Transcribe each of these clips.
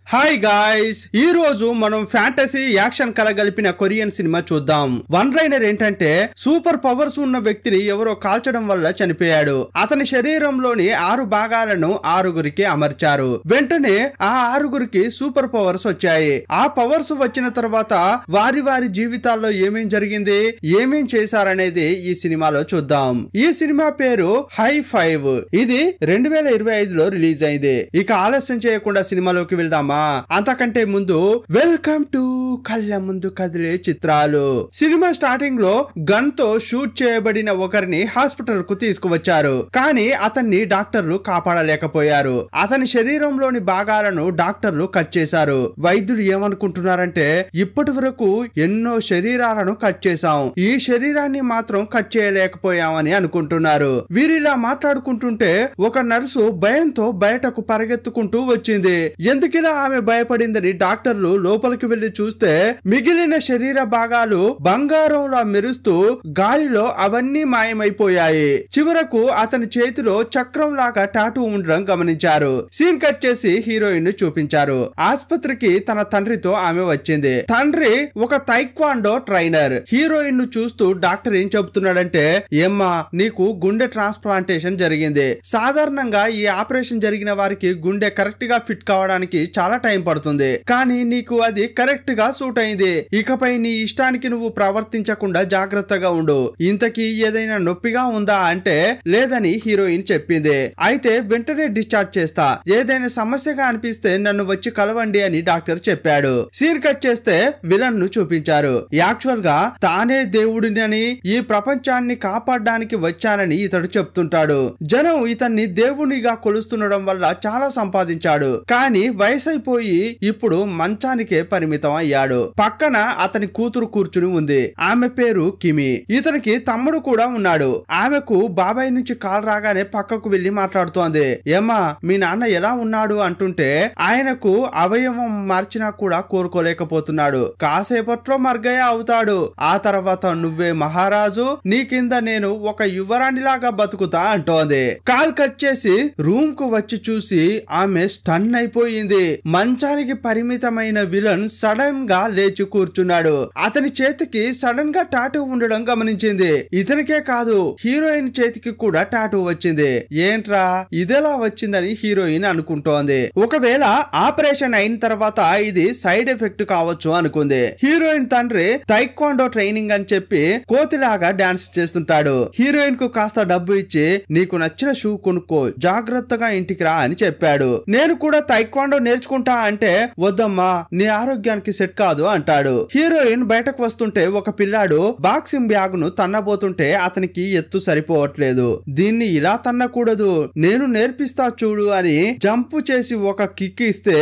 Hi guys, ఈ రోజు మనం ఫ్యాంటసీ యాక్షన్ కలగలిపిన కొరియన్ సినిమా చూద్దాం. వన్ లైనర్ ఏంటంటే, సూపర్ పవర్స్ ఉన్న వ్యక్తిని ఎవరో కాల్చడం వల్ల చనిపోయాడు. అతని శరీరంలోని 6 భాగాలను 6గురికి అమర్చారు. వెంటనే ఆ 6గురికి సూపర్ పవర్స్ వచ్చాయి. ఆ పవర్స్ వచ్చిన తర్వాత వారి వారి జీవితాల్లో ఏమేం జరిగింది, ఏమేం చేశారనేది ఈ సినిమాలో చూద్దాం. ఈ సినిమా పేరు హై 5. ఇది 2025లో రిలీజ్ అయింది. ఇక ఆలస్యం చేయకుండా సినిమాలోకి వెళ్దామా? అంతకంటే ముందు వెల్కమ్ టు కళ్ళ ముందు కదిలే చిత్రాలు. సినిమా స్టార్టింగ్ లో గన్ తో షూట్ చేయబడిన ఒకరిని హాస్పిటల్ కు తీసుకువచ్చారు. కానీ అతన్ని డాక్టర్లు కాపాడలేకపోయారు. అతని శరీరంలోని భాగాలను డాక్టర్లు కట్ చేశారు. వైద్యులు ఏమనుకుంటున్నారంటే, ఇప్పటి వరకు ఎన్నో శరీరాలను కట్ చేశాం, ఈ శరీరాన్ని మాత్రం కట్ చేయలేకపోయామని అనుకుంటున్నారు. వీరిలా మాట్లాడుకుంటుంటే ఒక నర్సు భయంతో బయటకు పరిగెత్తుకుంటూ వచ్చింది. ఎందుకిలా ఆమె భయపడిందని డాక్టర్లు లోపలికి వెళ్లి చూస్తే మిగిలిన శరీర భాగాలు బంగారంలా మెరుస్తూ గాలిలో అవన్నీ మాయమైపోయాయి. చివరకు అతని చేతిలో చక్రం లాగా టాటూ ఉండడం గమనించారు. సీన్ కట్ చేసి హీరోయిన్ ను చూపించారు. ఆస్పత్రికి తన తండ్రితో ఆమె వచ్చింది. తండ్రి ఒక తైక్వాండో ట్రైనర్. హీరోయిన్ ను చూస్తూ డాక్టర్ ఏం చెబుతున్నాడంటే, ఏమ్మా, నీకు గుండె ట్రాన్స్ప్లాంటేషన్ జరిగింది. సాధారణంగా ఈ ఆపరేషన్ జరిగిన వారికి గుండె కరెక్ట్ గా ఫిట్ కావడానికి చాలా టైం పడుతుంది, కానీ నీకు అది కరెక్ట్ గా సూట్ అయింది. ఇకపై నీ ఇష్టానికి నువ్వు ప్రవర్తించకుండా జాగ్రత్తగా ఉండు. ఇంతకీ ఏదైనా నొప్పిగా ఉందా అంటే లేదని హీరోయిన్ చెప్పింది. అయితే వెంటనే డిశ్చార్జ్ చేస్తా, ఏదైనా సమస్యగా అనిపిస్తే నన్ను వచ్చి కలవండి అని డాక్టర్ చెప్పాడు. సీన్ కట్ చేస్తే విలన్ ను చూపించారు. యాక్చువల్ గా తానే దేవుడిని, ఈ ప్రపంచాన్ని కాపాడడానికి వచ్చానని ఇతడు చెప్తుంటాడు. జనం ఇతన్ని దేవునిగా కొలుస్తుండడం వల్ల చాలా సంపాదించాడు. కానీ వయసైపోయి ఇప్పుడు మంచానికే పరిమితం అయ్యాడు. పక్కన అతని కూతురు కూర్చుని ఉంది. ఆమె పేరు కిమి. ఇతనికి తమ్ముడు కూడా ఉన్నాడు. ఆమెకు బాబాయ్ నుంచి కాల్ రాగానే పక్కకు వెళ్లి మాట్లాడుతోంది. ఏమ్మా, మీ నాన్న ఎలా ఉన్నాడు అంటుంటే ఆయనకు అవయవం మార్చినా కూడా కోరుకోలేకపోతున్నాడు. కాసేపట్లో మర్గయ్య అవుతాడు. ఆ తర్వాత నువ్వే మహారాజు, నీ కింద నేను ఒక యువరాణిలాగా బతుకుతా అంటోంది. కాల్ కట్ చేసి రూమ్ కు వచ్చి చూసి ఆమె స్టన్ అయిపోయింది. మంచానికి పరిమితమైన విలన్ సడన్ గా లేచి కూర్చున్నాడు. అతని చేతికి సడన్ గా టాటూ ఉండడం గమనించింది. ఇతనికే కాదు, హీరోయిన్ చేతికి కూడా టాటూ వచ్చింది. ఏంట్రా ఇదెలా వచ్చిందని హీరోయిన్ అనుకుంటోంది. ఒకవేళ ఆపరేషన్ అయిన తర్వాత ఇది సైడ్ ఎఫెక్ట్ కావచ్చు అనుకుంది. హీరోయిన్ తండ్రి తైక్వాండో ట్రైనింగ్ అని చెప్పి కోతిలాగా డాన్స్ చేస్తుంటాడు. హీరోయిన్ కు కాస్త డబ్బు ఇచ్చి, నీకు నచ్చిన షూ కొనుక్కో, జాగ్రత్తగా ఇంటికి రా అని చెప్పాడు. నేను కూడా తైక్వాండో నేర్చుకుంటా అంటే, వద్దమ్మా, నీ ఆరోగ్యానికి సెట్ కాదు అంటాడు. హీరోయిన్ బయటకు వస్తుంటే ఒక పిల్లాడు బాక్సింగ్ బ్యాగ్ ను తన్నబోతుంటే అతనికి ఎత్తు సరిపోవట్లేదు. దీన్ని ఇలా తన్నకూడదు, నేను నేర్పిస్తా చూడు అని జంప్ చేసి ఒక కిక్ ఇస్తే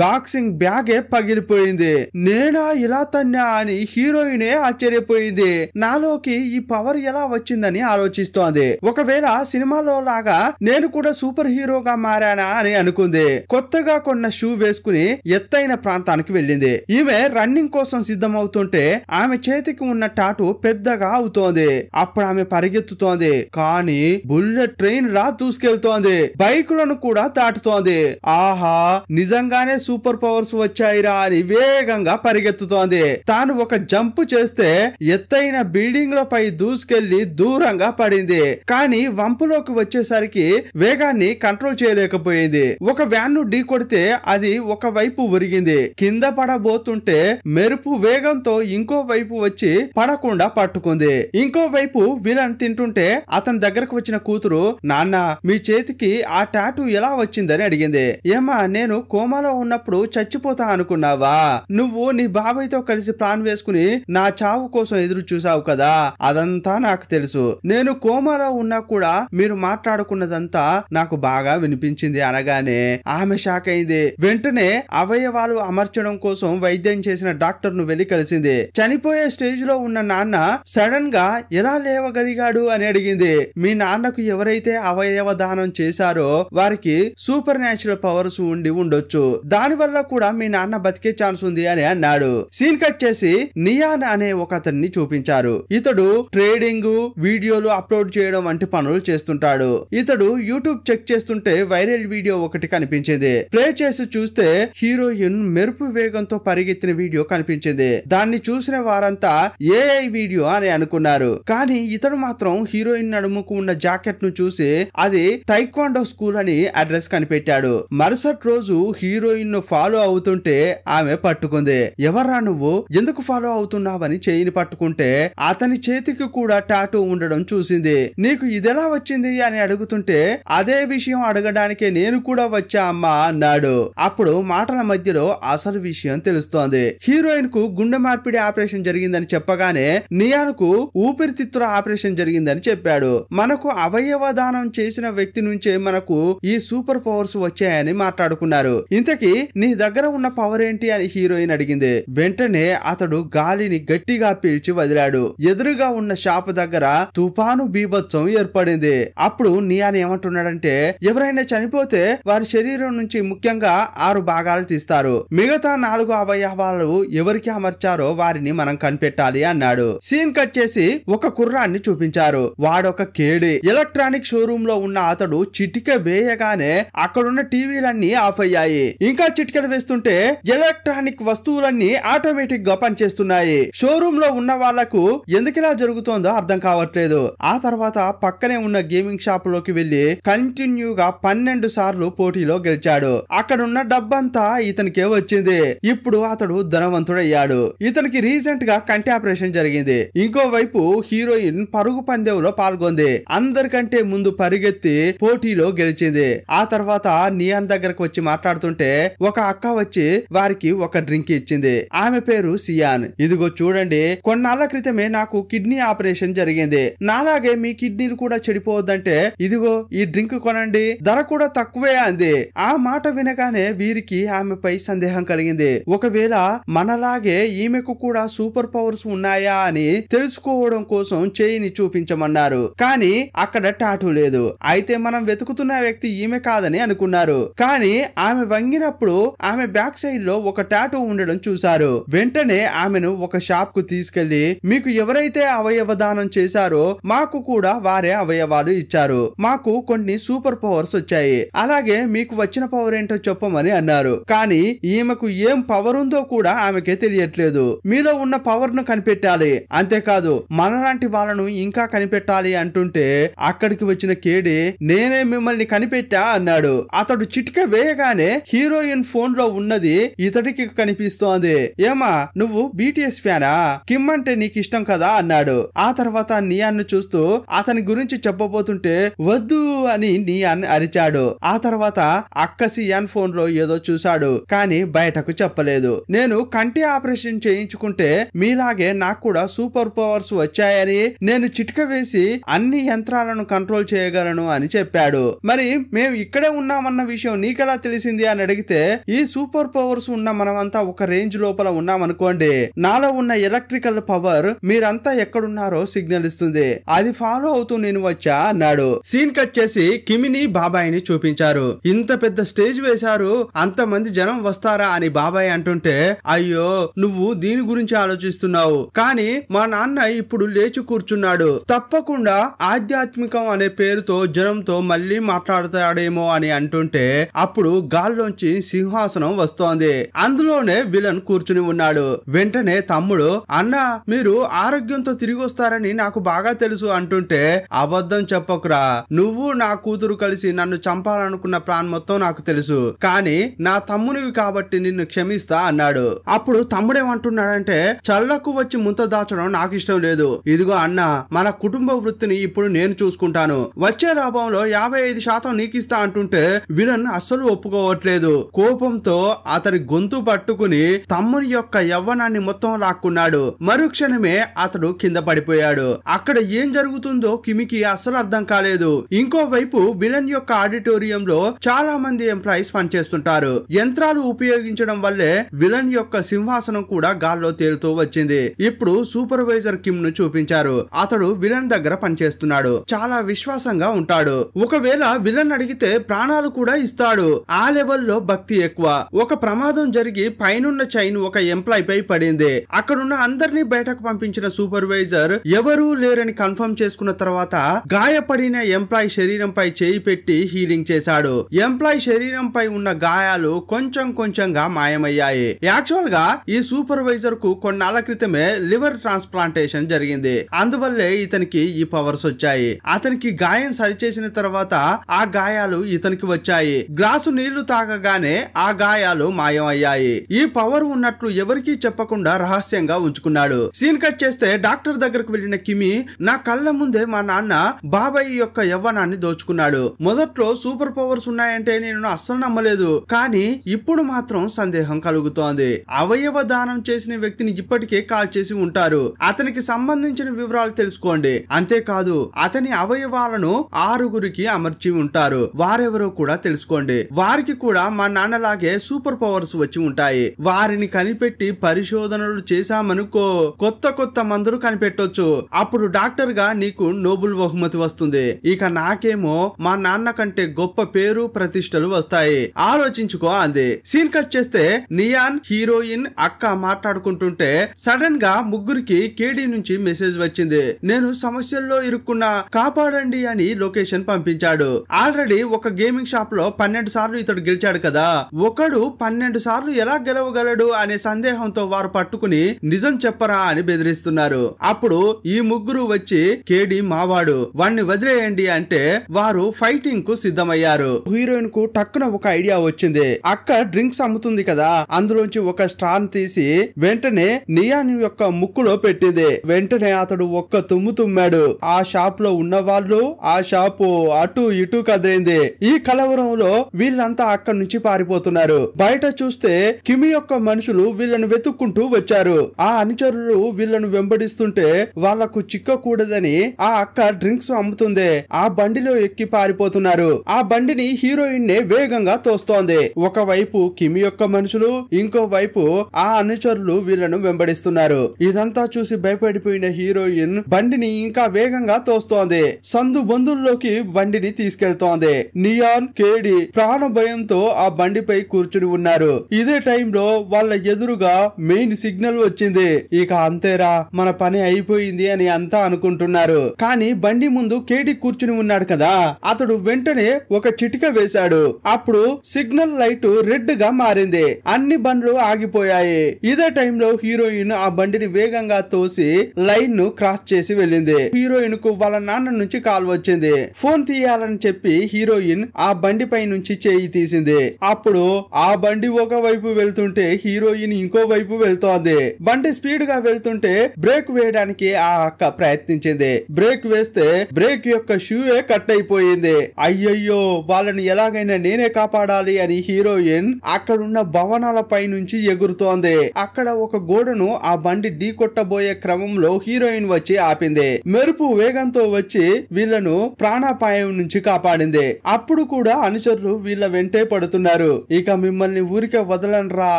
బాక్సింగ్ బ్యాగే పగిలిపోయింది. నేనా ఇలా తన్నా అని హీరోయినే ఆశ్చర్యపోయింది. నాలోకి ఈ పవర్ ఎలా వచ్చిందని ఆలోచిస్తోంది. ఒకవేళ సినిమాలో లాగా నేను కూడా సూపర్ హీరోగా మారానా అని అనుకుంది. కొత్తగా కొన్న షూ వేసుకుని ఎత్తైన ప్రాంతానికి వెళ్ళింది. ఈమె రన్నింగ్ కోసం సిద్ధమవుతుంటే ఆమె చేతికి ఉన్న టాటూ పెద్దగా అవుతోంది. అప్పుడు ఆమె పరిగెత్తుతోంది. కానీ బుల్లెట్ ట్రైన్ లా దూసుకెళ్తోంది. బైకులను కూడా దాటుతోంది. ఆహా, నిజంగానే సూపర్ పవర్స్ వచ్చాయిరా అని వేగంగా పరిగెత్తుతోంది. తాను ఒక జంప్ చేస్తే ఎత్తైన బిల్డింగ్ లపై దూసుకెళ్లి దూరంగా పడింది. కానీ వంపులోకి వచ్చేసరికి వేగాన్ని కంట్రోల్ చేయలేకపోయింది. ఒక వ్యాన్ ను ఢీ కొడితే అది ఒక వైపు ఒరిగింది. కింద పడబోతుంటే మెరుపు వేగంతో ఇంకో వైపు వచ్చి పడకుండా పట్టుకుంది. ఇంకో వైపు విలన్ తింటుంటే అతని దగ్గరకు వచ్చిన కూతురు, నాన్న, మీ చేతికి ఆ టాటూ ఎలా వచ్చిందని అడిగింది. ఏమా, నేను కోమాలో ఉన్నప్పుడు చచ్చిపోతా అనుకున్నావా? నువ్వు నీ బాబాయ్ తో కలిసి ప్లాన్ వేసుకుని నా చావు కోసం ఎదురు చూసావు కదా, అదంతా నాకు తెలుసు. నేను కోమాలో ఉన్నా కూడా మీరు మాట్లాడుకున్నదంతా నాకు బాగా వినిపించింది అనగానే ఆమె షాక్ అయింది. వెంటనే అవయవాలు అమర్చడం కోసం వైద్యం జాయిన్ చేసిన డాక్టర్ ను వెళ్లి కలిసింది. చనిపోయే స్టేజ్ లో ఉన్న నాన్న సడన్ గా ఎలా లేవగలిగాడు అని అడిగింది. మీ నాన్నకు ఎవరైతే అవయవ దానం చేశారో వారికి సూపర్ న్యాచురల్ పవర్స్ ఉండి ఉండొచ్చు, దాని వల్ల కూడా మీ నాన్న బతికే ఛాన్స్ ఉంది అని అన్నాడు. సీన్ కట్ చేసి నియాన్ అనే ఒక అతన్ని చూపించారు. ఇతడు ట్రేడింగ్, వీడియోలు అప్లోడ్ చేయడం వంటి పనులు చేస్తుంటాడు. ఇతడు యూట్యూబ్ చెక్ చేస్తుంటే వైరల్ వీడియో ఒకటి కనిపించింది. ప్లే చేసి చూస్తే హీరోయిన్ మెరుపు వేగంతో పరిగెత్తిన వీడియో కనిపించింది. దాన్ని చూసిన వారంతా ఏఐ వీడియో అని అనుకున్నారు. కానీ ఇతడు మాత్రం హీరోయిన్ నడుముకు ఉన్న జాకెట్ ను చూసి అది తైక్వాండో స్కూల్ అని అడ్రస్ కనిపెట్టాడు. మరుసటి రోజు హీరోయిన్ ను ఫాలో అవుతుంటే ఆమె పట్టుకుంది. ఎవర్రా నువ్వు, ఎందుకు ఫాలో అవుతున్నావని చేయిని పట్టుకుంటే అతని చేతికి కూడా టాటూ ఉండడం చూసింది. నీకు ఇదెలా వచ్చింది అని అడుగుతుంటే అదే విషయం అడగడానికే నేను కూడా వచ్చా అమ్మా అన్నాడు. అప్పుడు మాటల మధ్యలో అసలు విషయం తెలుస్తోంది. హీరోయిన్ కు గుండె మార్పిడి ఆపరేషన్ జరిగిందని చెప్పగానే నియాన్ కు ఊపిరితిత్తుల ఆపరేషన్ జరిగిందని చెప్పాడు. మనకు అవయవ దానం చేసిన వ్యక్తి నుంచే మనకు ఈ సూపర్ పవర్స్ వచ్చాయని మాట్లాడుకున్నారు. ఇంతకీ నీ దగ్గర ఉన్న పవర్ ఏంటి అని హీరోయిన్ అడిగింది. వెంటనే అతడు గాలిని గట్టిగా పీల్చి వదిలాడు. ఎదురుగా ఉన్న షాప్ దగ్గర తుఫాను బీభత్సం ఏర్పడింది. అప్పుడు నియాన్ ఏమంటున్నాడంటే ఎవరైనా చనిపోతే వారి శరీరం నుంచి ముఖ్యంగా 6 భాగాలు తీస్తారు. మిగతా 4 అవయవాలు ఎవరికి అమర్చారో వారిని మనం కనిపెట్టాలి అన్నాడు. సీన్ కట్ చేసి ఒక కుర్రాన్ని చూపించారు. వాడొక కేడి. ఎలక్ట్రానిక్ షోరూమ్ లో ఉన్న అతడు చిటిక వేయగానే అక్కడున్న టీవీలన్నీ ఆఫ్ అయ్యాయి. ఇంకా చిటికలు వేస్తుంటే ఎలక్ట్రానిక్ వస్తువులన్నీ ఆటోమేటిక్ గా పనిచేస్తున్నాయి. షోరూమ్ లో ఉన్న వాళ్లకు ఎందుకిలా జరుగుతోందో అర్థం కావట్లేదు. ఆ తర్వాత పక్కనే ఉన్న గేమింగ్ షాప్ లోకి వెళ్లి కంటిన్యూగా 12 సార్లు పోటీలో గెలిచాడు. అక్కడున్న డబ్బంతా ఇతనికే వచ్చింది. ఇప్పుడు అతడు ధనవంతుడయ్యాడు. ఇతనికి రీసెంట్ గా కంటి ఆపరేషన్ జరిగింది. ఇంకోవైపు హీరోయిన్ పరుగు పందెంలో పాల్గొంది. అందరికంటే ముందు పరిగెత్తి పోటీలో గెలిచింది. ఆ తర్వాత నియాన్ దగ్గరకు వచ్చి మాట్లాడుతుంటే ఒక అక్క వచ్చి వారికి ఒక డ్రింక్ ఇచ్చింది. ఆమె పేరు సియాన్. ఇదిగో చూడండి, కొన్నాళ్ల క్రితమే నాకు కిడ్నీ ఆపరేషన్ జరిగింది. నాలాగే మీ కిడ్నీలు కూడా చెడిపోవద్దంటే ఇదిగో ఈ డ్రింక్ కొనండి, ధర కూడా తక్కువే అంది. ఆ మాట వినగానే వీరికి ఆమెపై సందేహం కలిగింది. ఒకవేళ మనలాగే ఈమెకు కూడా సూపర్ పవర్స్ ఉన్నాయా అని తెలుసుకోవడం కోసం చేయిని చూపించమన్నారు. కానీ అక్కడ టాటూ లేదు. అయితే మనం వెతుకుతున్న వ్యక్తి ఈమె కాదని అనుకున్నారు. కానీ ఆమె వంగినప్పుడు ఆమె బ్యాక్ సైడ్ లో ఒక టాటూ ఉండడం చూశారు. వెంటనే ఆమెను ఒక షాప్ కు తీసుకెళ్లి మీకు ఎవరైతే అవయవ దానం చేశారో మాకు కూడా వారే అవయవాలు ఇచ్చారు. మాకు కొన్ని సూపర్ పవర్స్ వచ్చాయి. అలాగే మీకు వచ్చిన పవర్ ఏంటో చెప్పమని అన్నారు. కానీ ఈమెకు ఏం పవర్ ఉందో కూడా ఆమెకే తెలియట్లేదు. మీలో ఉన్న పవర్ ను కనిపెట్టాలి, అంతేకాదు మనలాంటి వాళ్ళను ఇంకా కనిపెట్టాలి అంటుంటే అక్కడికి వచ్చిన కేడి నేనే మిమ్మల్ని కనిపెట్టా అన్నాడు. అతడు చిటిక వేయగానే హీరోయిన్ ఫోన్ లో ఉన్నది ఇతడికి కనిపిస్తోంది. ఏమా నువ్వు బీటీఎస్ ఫ్యానా? కిమ్ అంటే నీకు ఇష్టం కదా అన్నాడు. ఆ తర్వాత నియాన్ ను చూస్తూ అతని గురించి చెప్పబోతుంటే వద్దు అని నియాన్ అరిచాడు. ఆ తర్వాత అక్క సియాన్ ఫోన్ లో ఏదో చూశాడు, కానీ బయటకు చెప్పలేదు. నేను కంటి ఆపరేషన్ చేయించుకుంటే మీలాగే నాకు కూడా సూపర్ పవర్స్ వచ్చాయని, నేను చిటిక వేసి అన్ని యంత్రాలను కంట్రోల్ చేయగలను అని చెప్పాడు. మరి మేము ఇక్కడే ఉన్నామన్న విషయం నీకెలా తెలిసింది అని అడిగితే ఈ సూపర్ పవర్స్ ఉన్న మనమంతా ఒక రేంజ్ లోపల ఉన్నామనుకోండి, నాలో ఉన్న ఎలక్ట్రికల్ పవర్ మీరంతా ఎక్కడున్నారో సిగ్నల్ ఇస్తుంది. అది ఫాలో అవుతూ నేను వచ్చా అన్నాడు. సీన్ కట్ చేసి కిమిని బాబాయిని చూపించారు. ఇంత పెద్ద స్టేజ్ వేశారు, అంతమంది జనం వస్తారా అని బాబాయ్ అంటుంటే అయ్యో నువ్వు దీని గురించి ఆలోచిస్తున్నావు, కానీ మా నాన్న ఇప్పుడు లేచి కూర్చున్నాడు, తప్పకుండా ఆధ్యాత్మికం అనే పేరుతో జనంతో మళ్ళీ మాట్లాడతాడేమో అని అంటుంటే అప్పుడు గాల్లోంచి సింహాసనం వస్తోంది. అందులోనే విలన్ కూర్చుని ఉన్నాడు. వెంటనే తమ్ముడు అన్న మీరు ఆరోగ్యంతో తిరిగి వస్తారని నాకు బాగా తెలుసు అంటుంటే అబద్ధం చెప్పకురా, నువ్వు నా కూతురు కలిసి నన్ను చంపాలనుకున్న ప్లాన్ మొత్తం నాకు తెలుసు, కానీ నా తమ్మునివి కాబట్టి నిన్ను క్షమిస్తా అన్నాడు. అప్పుడు తమ్ముడేమంటున్నాడంటే చల్లకు వచ్చి ముంత దాచడం నాకు ఇష్టం లేదు. ఇదిగో అన్న, మన కుటుంబ వృత్తిని ఇప్పుడు నేను చూసుకుంటాను, వచ్చే లాభంలో 55% నీకిస్తా అంటుంటే విలన్ అస్సలు ఒప్పుకోవట్లేదు. కోపంతో అతని గొంతు పట్టుకుని తమ్ముని యొక్క యవ్వనాన్ని మొత్తం లాక్కున్నాడు. మరుక్షణమే అతడు కింద పడిపోయాడు. అక్కడ ఏం జరుగుతుందో కిమికి అస్సలు అర్థం కాలేదు. ఇంకోవైపు విలన్ యొక్క ఆడిటోరియంలో చాలా మంది ఎంప్లాయీస్ పనిచేస్తుంటారు. యంత్రాలు ఉపయోగించడం వల్లే విలన్ విలన్ యొక్క సింహాసనం కూడా గాల్లో తేలుతూ వచ్చింది. ఇప్పుడు సూపర్వైజర్ కిమ్ ను చూపించారు. అతడు విలన్ దగ్గర పనిచేస్తున్నాడు. చాలా విశ్వాసంగా ఉంటాడు. ఒకవేళ విలన్ అడిగితే ప్రాణాలు కూడా ఇస్తాడు. ఆ లెవెల్లో భక్తి ఎక్కువ. ఒక ప్రమాదం జరిగి పైనున్న చైన్ ఒక ఎంప్లాయ్ పై పడింది. అక్కడున్న అందరినీ బయటకు పంపించిన సూపర్వైజర్ ఎవరూ లేరని కన్ఫర్మ్ చేసుకున్న తర్వాత గాయపడిన ఎంప్లాయ్ శరీరంపై చేయి పెట్టి హీలింగ్ చేశాడు. ఎంప్లాయ్ శరీరంపై ఉన్న గాయాలు కొంచెం కొంచెంగా మాయమయ్యాయి. యాక్చువల్ గా ఈ సూపర్వైజర్ కు కొన్నాళ్ల క్రితమే లివర్ ట్రాన్స్ప్లాంటేషన్ జరిగింది. అందువల్లే ఇతనికి ఈ పవర్స్ వచ్చాయి. అతనికి గాయం సరిచేసిన తర్వాత ఆ గాయాలు ఇతనికి వచ్చాయి. గ్లాసు నీళ్లు తాగగానే ఆ గాయాలు మాయమయ్యాయి. ఈ పవర్ ఉన్నట్లు ఎవరికీ చెప్పకుండా రహస్యంగా ఉంచుకున్నాడు. సీన్ కట్ చేస్తే డాక్టర్ దగ్గరకు వెళ్లిన కిమి, నా కళ్ళ ముందే మా నాన్న బాబాయ్ యొక్క యవ్వనాన్ని దోచుకున్నాడు. మొదట్లో సూపర్ పవర్స్ ఉన్నాయంటే నేను అస్సలు నమ్మలేదు. కానీ ఇప్పుడు మాత్రం సందేహం కలుగుతోంది. అవయవ దానం చేసిన వ్యక్తిని ఇప్పటికే కాల్ చేసి ఉంటారు. అతనికి సంబంధించిన వివరాలు తెలుసుకోండి. అంతేకాదు అతని అవయవాలను 6గురికి అమర్చి ఉంటారు. వారెవరో కూడా తెలుసుకోండి. వారికి కూడా మా నాన్నలాగే సూపర్ పవర్స్ వచ్చి ఉంటాయి. వారిని కనిపెట్టి పరిశోధనలు చేశామనుకో కొత్త కొత్త మందులు కనిపెట్టొచ్చు. అప్పుడు డాక్టర్ గా నీకు నోబెల్ బహుమతి వస్తుంది. ఇక నాకేమో మా నాన్న కంటే గొప్ప పేరు ప్రతిష్టలు వస్తాయి. ఆలోచించుకో అంది. సీన్ కట్ చేస్తే నియాన్, హీరోయిన్, అక్క మాట్లాడుకుంటుంటే సడన్ గా ముగ్గురికి కేడీ నుంచి మెసేజ్ వచ్చింది. నేను సమస్యల్లో ఇరుక్కున్నా, కాపాడండి అని లొకేషన్ పంపించాడు. ఆల్రెడీ ఒక గేమింగ్ షాప్ లో 12 సార్లు ఇతడు గెలిచాడు కదా. ఒకడు 12 సార్లు ఎలా గెలవగలడు అనే సందేహంతో వారు పట్టుకుని నిజం చెప్పరా అని బెదిరిస్తున్నారు. అప్పుడు ఈ ముగ్గురు వచ్చి కేడీ మావాడు, వాణ్ణి వదిలేయండి అంటే వారు ఫైటింగ్ కు సిద్ధమయ్యారు. హీరోయిన్ కు టక్కున ఒక ఐడియా వచ్చింది. అక్క డ్రింక్స్ అమ్ముతుంది కదా, అందులోంచి ఒక స్ట్రాన్ తీసి వెంటనే నియాన్ యొక్క ముక్కులో పెట్టింది. వెంటనే అతడు ఒక్క తుమ్ము తుమ్మాడు. ఆ షాప్ లో ఉన్న వాళ్ళు ఆ షాపు అటు ఇటు కదిలింది. ఈ కలవరంలో వీళ్ళంతా అక్కడి నుంచి పారిపోతున్నారు. బయట చూస్తే కిమి యొక్క మనుషులు వీళ్ళను వెతుక్కుంటూ వచ్చారు. ఆ అనుచరులు వీళ్ళను వెంబడిస్తుంటే వాళ్లకు చిక్కకూడదని ఆ అక్క డ్రింక్స్ అమ్ముతుంది. ఆ బండిలో ఎక్కి పారిపోతున్నారు. ఆ బండిని హీరోయిన్ నే వేగంగా తోస్తోంది. ఒకవైపు కిమి యొక్క మనుషులు, ఇంకోవైపు ఆ అనుచరులు వీళ్ళను వెంబడిస్తున్నారు. ఇదంతా చూసి భయపడిపోయిన హీరోయిన్ బండిని ఇంకా వేగంగా తోస్తోంది. సందు బంధుల్లోకి బండిని తీసుకెళ్తోంది. నియాన్, కేడీ ప్రాణ భయంతో ఆ బండిపై కూర్చుని ఉన్నారు. ఇదే టైంలో వాళ్ళ ఎదురుగా మెయిన్ సిగ్నల్ వచ్చింది. ఇక అంతేరా, మన పని అయిపోయింది అని అంతా అనుకుంటున్నారు. కానీ బండి ముందు కేడీ కూర్చుని ఉన్నాడు కదా, అతడు వెంటనే ఒక చిటిక వేశాడు. అప్పుడు సిగ్నల్ లైట్ రెడ్ గా మారింది. అన్ని బండ్లు ఆగిపోయాయి. ఇదే టైంలో హీరోయిన్ ఆ బండిని వేగంగా తోసి లైన్ ను క్రాస్ చేసి వెళ్ళింది. హీరోయిన్ కు వాళ్ళ నాన్న నుంచి కాల్ వచ్చింది. ఫోన్ తీయాలని చెప్పి హీరోయిన్ ఆ బండి పై నుంచి చేయి తీసింది. అప్పుడు ఆ బండి ఒక వైపు వెళ్తుంటే హీరోయిన్ ఇంకో వైపు వెళ్తోంది. బండి స్పీడ్ గా వెళ్తుంటే బ్రేక్ వేయడానికి ఆ అక్క ప్రయత్నించింది. బ్రేక్ వేస్తే బ్రేక్ యొక్క షూయే కట్ అయిపోయింది. అయ్యయ్యో, వాళ్ళని ఎలాగైనా నేనే కాపాడాలి అని హీరోయిన్ అక్కడున్న భవనాల పై నుంచి ఎగురుతోంది. అక్కడ ఒక గోడను ఆ బండి ఢీ కొట్టబోయే క్రమంలో హీరోయిన్ వచ్చి ఆపింది. మెరుపు వేగంతో వచ్చి వీళ్లను ప్రాణాపాయం నుంచి కాపాడింది. అప్పుడు కూడా అనుచరులు వీళ్ళ వెంటే పడుతున్నారు. ఇక మిమ్మల్ని ఊరికే వదలనరా